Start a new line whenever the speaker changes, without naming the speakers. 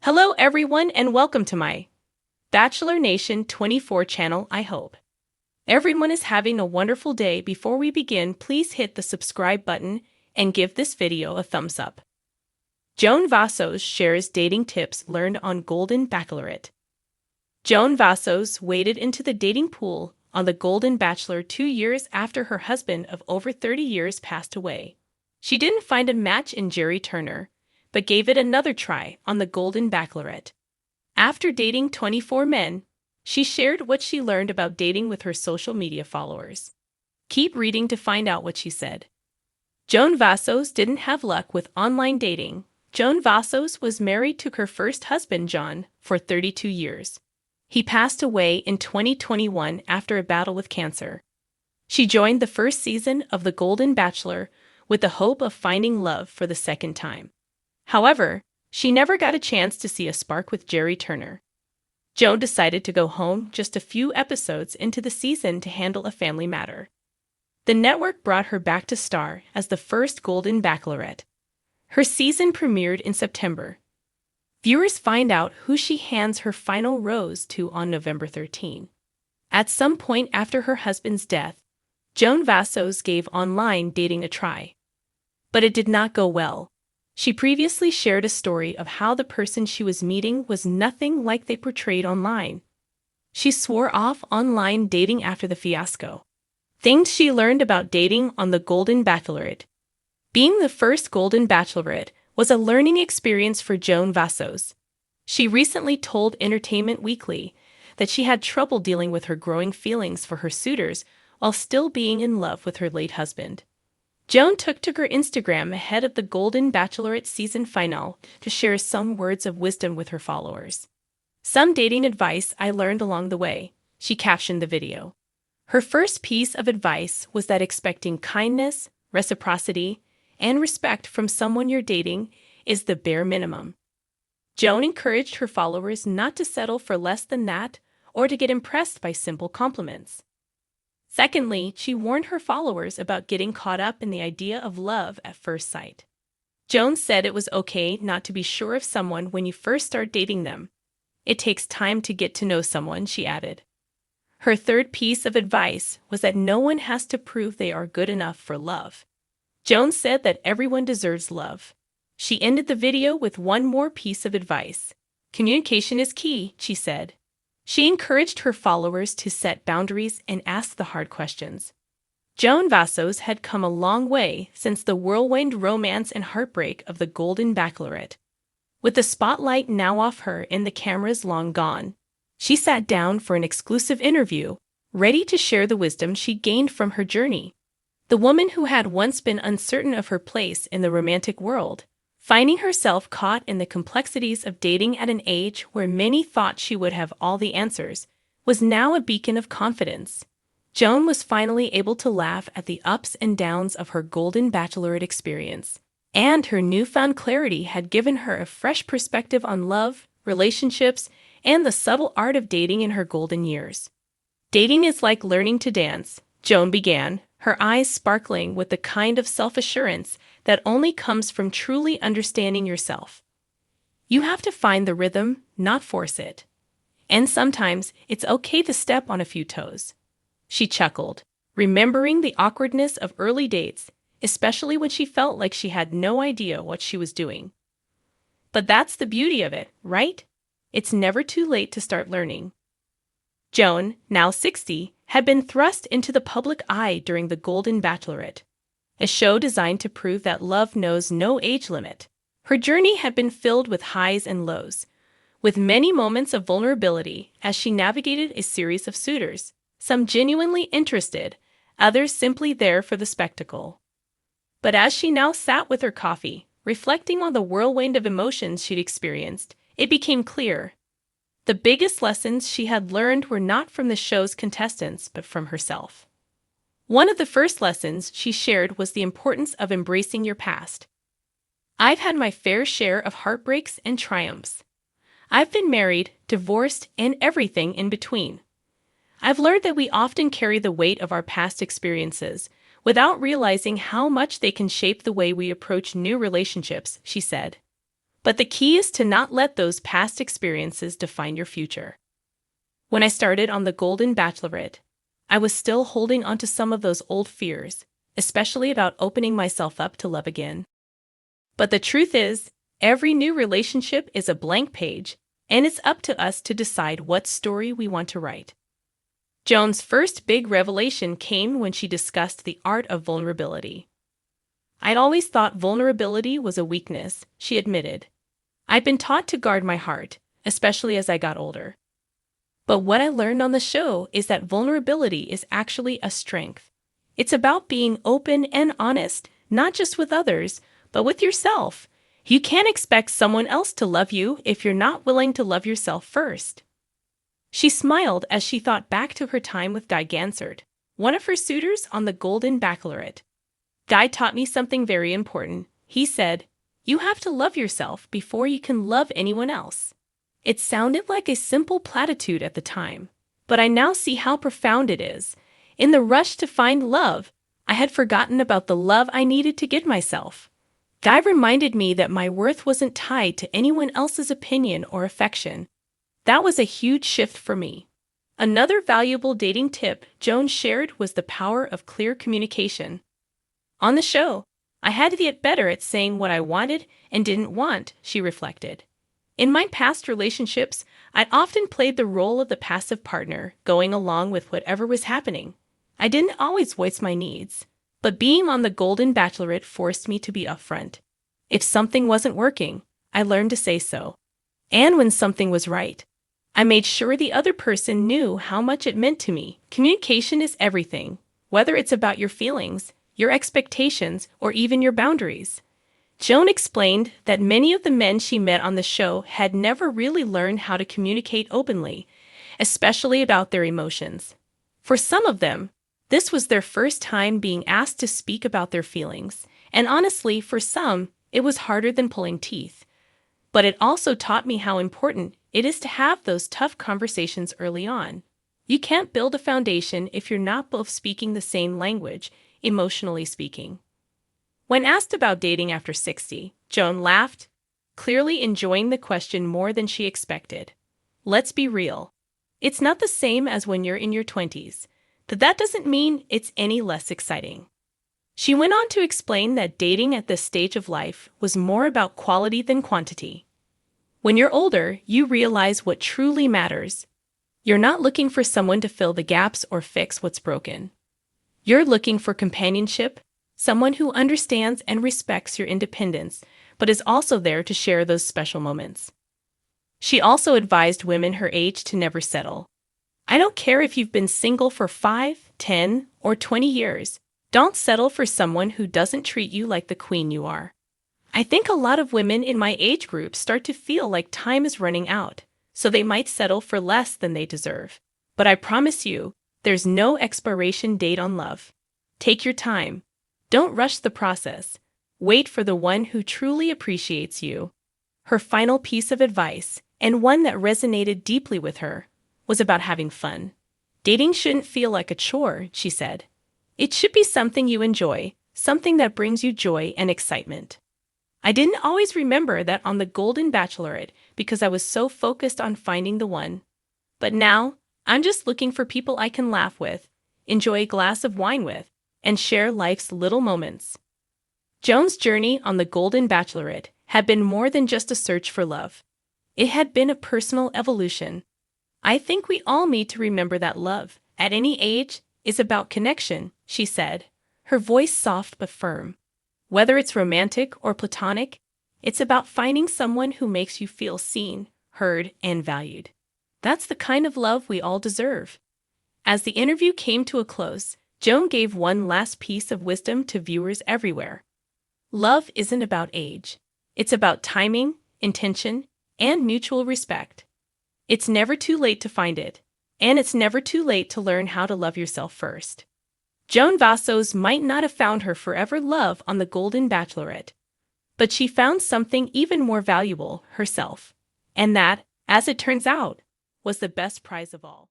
Hello everyone and welcome to my Bachelor Nation 24 channel. I hope everyone is having a wonderful day. Before we begin, please hit the subscribe button and give this video a thumbs up. Joan Vassos shares dating tips learned on Golden Bachelorette. Joan Vassos waded into the dating pool on The Golden Bachelor 2 years after her husband of over 30 years passed away. She didn't find a match in Jerry Turner, but gave it another try on The Golden Bachelorette. After dating 24 men, she shared what she learned about dating with her social media followers. Keep reading to find out what she said. Joan Vassos didn't have luck with online dating. Joan Vassos was married to her first husband, John, for 32 years. He passed away in 2021 after a battle with cancer. She joined the first season of The Golden Bachelor with the hope of finding love for the second time. However, she never got a chance to see a spark with Jerry Turner. Joan decided to go home just a few episodes into the season to handle a family matter. The network brought her back to star as the first Golden Bachelorette. Her season premiered in September. Viewers find out who she hands her final rose to on November 13. At some point after her husband's death, Joan Vassos gave online dating a try. But it did not go well. She previously shared a story of how the person she was meeting was nothing like they portrayed online. She swore off online dating after the fiasco. Things she learned about dating on The Golden Bachelorette. Being the first Golden Bachelorette was a learning experience for Joan Vassos. She recently told Entertainment Weekly that she had trouble dealing with her growing feelings for her suitors while still being in love with her late husband. Joan took to her Instagram ahead of the Golden Bachelorette season finale to share some words of wisdom with her followers. "Some dating advice I learned along the way," she captioned the video. Her first piece of advice was that expecting kindness, reciprocity, and respect from someone you're dating is the bare minimum. Joan encouraged her followers not to settle for less than that or to get impressed by simple compliments. Secondly, she warned her followers about getting caught up in the idea of love at first sight. Joan said it was okay not to be sure of someone when you first start dating them. It takes time to get to know someone, she added. Her third piece of advice was that no one has to prove they are good enough for love. Joan said that everyone deserves love. She ended the video with one more piece of advice. "Communication is key," she said. She encouraged her followers to set boundaries and ask the hard questions. Joan Vassos had come a long way since the whirlwind romance and heartbreak of The Golden Bachelorette. With the spotlight now off her and the cameras long gone, she sat down for an exclusive interview, ready to share the wisdom she gained from her journey. The woman who had once been uncertain of her place in the romantic world, finding herself caught in the complexities of dating at an age where many thought she would have all the answers, was now a beacon of confidence. Joan was finally able to laugh at the ups and downs of her Golden Bachelorette experience, and her newfound clarity had given her a fresh perspective on love, relationships, and the subtle art of dating in her golden years. "Dating is like learning to dance," Joan began, her eyes sparkling with the kind of self-assurance that only comes from truly understanding yourself. "You have to find the rhythm, not force it. And sometimes it's okay to step on a few toes." She chuckled, remembering the awkwardness of early dates, especially when she felt like she had no idea what she was doing. But that's the beauty of it, right? It's never too late to start learning. Joan, now 60, had been thrust into the public eye during The Golden Bachelorette, a show designed to prove that love knows no age limit. Her journey had been filled with highs and lows, with many moments of vulnerability as she navigated a series of suitors, some genuinely interested, others simply there for the spectacle. But as she now sat with her coffee, reflecting on the whirlwind of emotions she'd experienced, it became clear. The biggest lessons she had learned were not from the show's contestants, but from herself. One of the first lessons she shared was the importance of embracing your past. "I've had my fair share of heartbreaks and triumphs. I've been married, divorced, and everything in between. I've learned that we often carry the weight of our past experiences without realizing how much they can shape the way we approach new relationships," she said. But the key is to not let those past experiences define your future. When I started on The Golden Bachelorette, I was still holding onto some of those old fears, especially about opening myself up to love again. But the truth is, every new relationship is a blank page, and it's up to us to decide what story we want to write. Joan's first big revelation came when she discussed the art of vulnerability. I'd always thought vulnerability was a weakness, she admitted. I'd been taught to guard my heart, especially as I got older. But what I learned on the show is that vulnerability is actually a strength. It's about being open and honest, not just with others, but with yourself. You can't expect someone else to love you if you're not willing to love yourself first. She smiled as she thought back to her time with Guy Gansert, one of her suitors on The Golden Bachelorette. Guy taught me something very important. He said, "You have to love yourself before you can love anyone else." It sounded like a simple platitude at the time, but I now see how profound it is. In the rush to find love, I had forgotten about the love I needed to give myself. Guy reminded me that my worth wasn't tied to anyone else's opinion or affection. That was a huge shift for me. Another valuable dating tip Joan shared was the power of clear communication. On the show, I had to get better at saying what I wanted and didn't want, she reflected. In my past relationships, I'd often played the role of the passive partner, going along with whatever was happening. I didn't always voice my needs, but being on The Golden Bachelorette forced me to be upfront. If something wasn't working, I learned to say so. And when something was right, I made sure the other person knew how much it meant to me. Communication is everything, whether it's about your feelings, your expectations, or even your boundaries. Joan explained that many of the men she met on the show had never really learned how to communicate openly, especially about their emotions. For some of them, this was their first time being asked to speak about their feelings, and honestly, for some, it was harder than pulling teeth. But it also taught me how important it is to have those tough conversations early on. You can't build a foundation if you're not both speaking the same language, emotionally speaking. When asked about dating after 60, Joan laughed, clearly enjoying the question more than she expected. Let's be real. It's not the same as when you're in your 20s, but that doesn't mean it's any less exciting. She went on to explain that dating at this stage of life was more about quality than quantity. When you're older, you realize what truly matters. You're not looking for someone to fill the gaps or fix what's broken. You're looking for companionship, someone who understands and respects your independence, but is also there to share those special moments. She also advised women her age to never settle. I don't care if you've been single for 5, 10, or 20 years. Don't settle for someone who doesn't treat you like the queen you are. I think a lot of women in my age group start to feel like time is running out, so they might settle for less than they deserve. But I promise you, there's no expiration date on love. Take your time. Don't rush the process. Wait for the one who truly appreciates you. Her final piece of advice, and one that resonated deeply with her, was about having fun. Dating shouldn't feel like a chore, she said. It should be something you enjoy, something that brings you joy and excitement. I didn't always remember that on The Golden Bachelorette because I was so focused on finding the one. But now, I'm just looking for people I can laugh with, enjoy a glass of wine with, and share life's little moments. Joan's journey on The Golden Bachelorette had been more than just a search for love. It had been a personal evolution. I think we all need to remember that love, at any age, is about connection, she said, her voice soft but firm. Whether it's romantic or platonic, it's about finding someone who makes you feel seen, heard, and valued. That's the kind of love we all deserve. As the interview came to a close, Joan gave one last piece of wisdom to viewers everywhere. Love isn't about age. It's about timing, intention, and mutual respect. It's never too late to find it, and it's never too late to learn how to love yourself first. Joan Vassos might not have found her forever love on The Golden Bachelorette, but she found something even more valuable, herself. And that, as it turns out, was the best prize of all.